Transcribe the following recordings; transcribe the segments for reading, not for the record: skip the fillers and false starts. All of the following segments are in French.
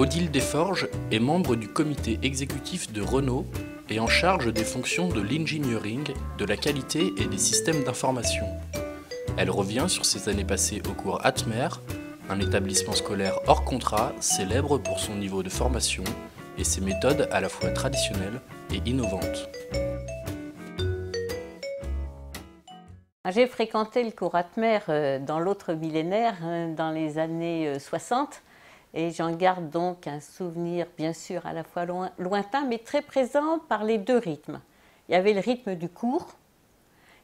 Odile Desforges est membre du comité exécutif de Renault et en charge des fonctions de l'engineering, de la qualité et des systèmes d'information. Elle revient sur ses années passées au cours Atmer, un établissement scolaire hors contrat célèbre pour son niveau de formation et ses méthodes à la fois traditionnelles et innovantes. J'ai fréquenté le cours Atmer dans l'autre millénaire, dans les années 60, et j'en garde donc un souvenir bien sûr à la fois lointain, mais très présent par les deux rythmes. Il y avait le rythme du cours,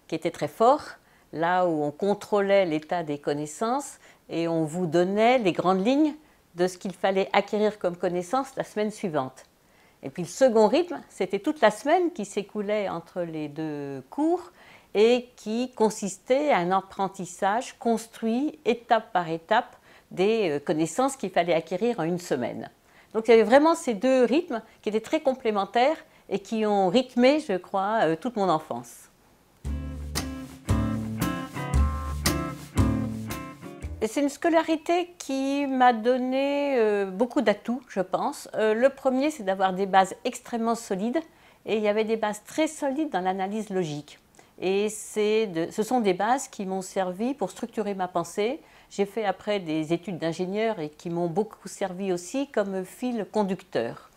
qui était très fort, là où on contrôlait l'état des connaissances et on vous donnait les grandes lignes de ce qu'il fallait acquérir comme connaissances la semaine suivante. Et puis le second rythme, c'était toute la semaine qui s'écoulait entre les deux cours et qui consistait à un apprentissage construit étape par étape des connaissances qu'il fallait acquérir en une semaine. Donc il y avait vraiment ces deux rythmes qui étaient très complémentaires et qui ont rythmé, je crois, toute mon enfance. C'est une scolarité qui m'a donné beaucoup d'atouts, je pense. Le premier, c'est d'avoir des bases extrêmement solides, et il y avait des bases très solides dans l'analyse logique. Et ce sont des bases qui m'ont servi pour structurer ma pensée. J'ai fait après des études d'ingénieur et qui m'ont beaucoup servi aussi comme fil conducteur.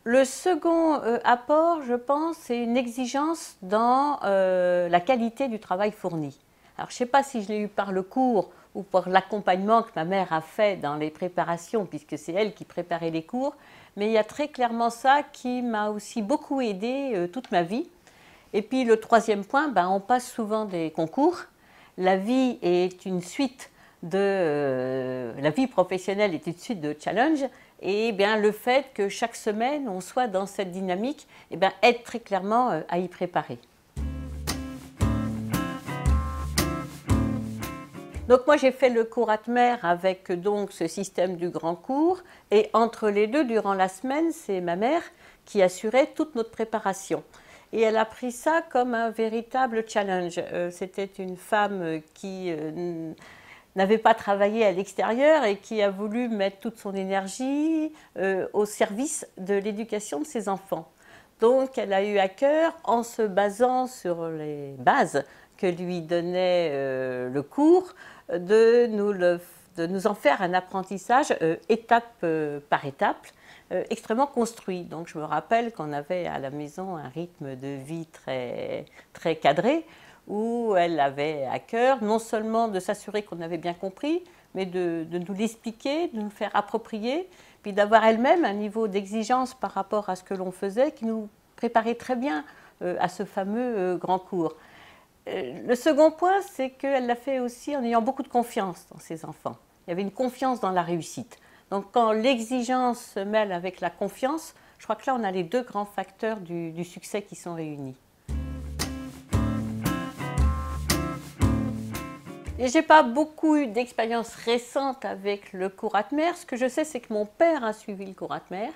Le second apport, je pense, c'est une exigence dans la qualité du travail fourni. Alors, je ne sais pas si je l'ai eu par le cours ou par l'accompagnement que ma mère a fait dans les préparations, puisque c'est elle qui préparait les cours, mais il y a très clairement ça qui m'a aussi beaucoup aidée toute ma vie. Et puis le troisième point, on passe souvent des concours. La vie est une suite la vie professionnelle est une suite de challenges, et bien le fait que chaque semaine on soit dans cette dynamique aide très clairement à y préparer. Donc moi j'ai fait le cours Atmer avec donc ce système du grand cours, et entre les deux, durant la semaine, c'est ma mère qui assurait toute notre préparation. Et elle a pris ça comme un véritable challenge. C'était une femme qui n'avait pas travaillé à l'extérieur et qui a voulu mettre toute son énergie au service de l'éducation de ses enfants. Donc elle a eu à cœur, en se basant sur les bases que lui donnait le cours, de nous en faire un apprentissage étape par étape, extrêmement construit. Donc je me rappelle qu'on avait à la maison un rythme de vie très, très cadré, où elle avait à cœur non seulement de s'assurer qu'on avait bien compris, mais de nous l'expliquer, de nous faire approprier, puis d'avoir elle-même un niveau d'exigence par rapport à ce que l'on faisait qui nous préparait très bien à ce fameux grand cours. Le second point, c'est qu'elle l'a fait aussi en ayant beaucoup de confiance dans ses enfants. Il y avait une confiance dans la réussite. Donc quand l'exigence se mêle avec la confiance, je crois que là on a les deux grands facteurs du succès qui sont réunis. Et je n'ai pas beaucoup eu d'expérience récente avec le cours Atmer. Ce que je sais, c'est que mon père a suivi le cours Atmer.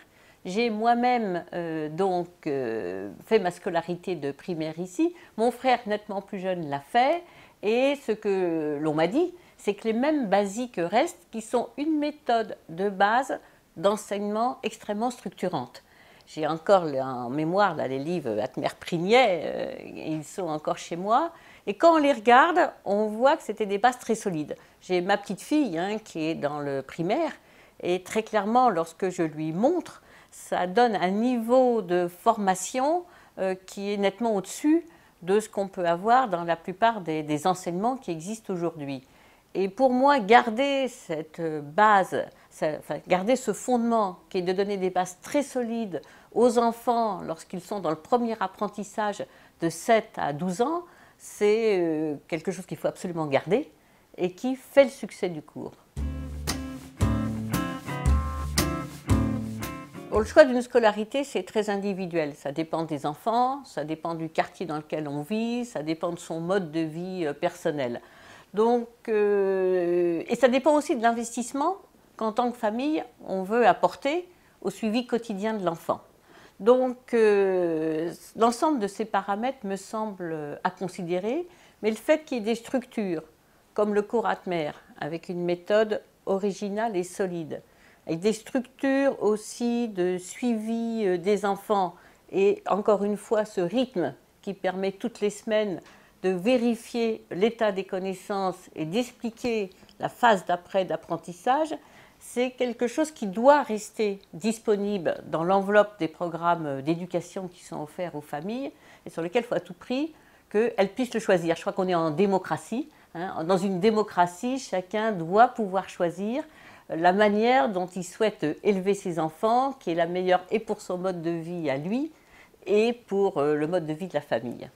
J'ai moi-même fait ma scolarité de primaire ici. Mon frère, nettement plus jeune, l'a fait. Et ce que l'on m'a dit, c'est que les mêmes basiques restent, qui sont une méthode de base d'enseignement extrêmement structurante. J'ai encore en mémoire les livres Atmer-Prignet, ils sont encore chez moi. Et quand on les regarde, on voit que c'était des bases très solides. J'ai ma petite fille qui est dans le primaire, et très clairement, lorsque je lui montre, ça donne un niveau de formation qui est nettement au-dessus de ce qu'on peut avoir dans la plupart des enseignements qui existent aujourd'hui. Et pour moi, garder cette base, garder ce fondement qui est de donner des bases très solides aux enfants lorsqu'ils sont dans le premier apprentissage de 7 à 12 ans, c'est quelque chose qu'il faut absolument garder et qui fait le succès du cours. Le choix d'une scolarité, c'est très individuel. Ça dépend des enfants, ça dépend du quartier dans lequel on vit, ça dépend de son mode de vie personnel. Donc, et ça dépend aussi de l'investissement qu'en tant que famille, on veut apporter au suivi quotidien de l'enfant. Donc, l'ensemble de ces paramètres me semble à considérer, mais le fait qu'il y ait des structures, comme le cours Atmer, avec une méthode originale et solide, avec des structures aussi de suivi des enfants et encore une fois ce rythme qui permet toutes les semaines de vérifier l'état des connaissances et d'expliquer la phase d'après d'apprentissage, c'est quelque chose qui doit rester disponible dans l'enveloppe des programmes d'éducation qui sont offerts aux familles et sur lesquels il faut à tout prix qu'elles puissent le choisir. Je crois qu'on est en démocratie. Dans une démocratie, chacun doit pouvoir choisir la manière dont il souhaite élever ses enfants, qui est la meilleure et pour son mode de vie à lui et pour le mode de vie de la famille.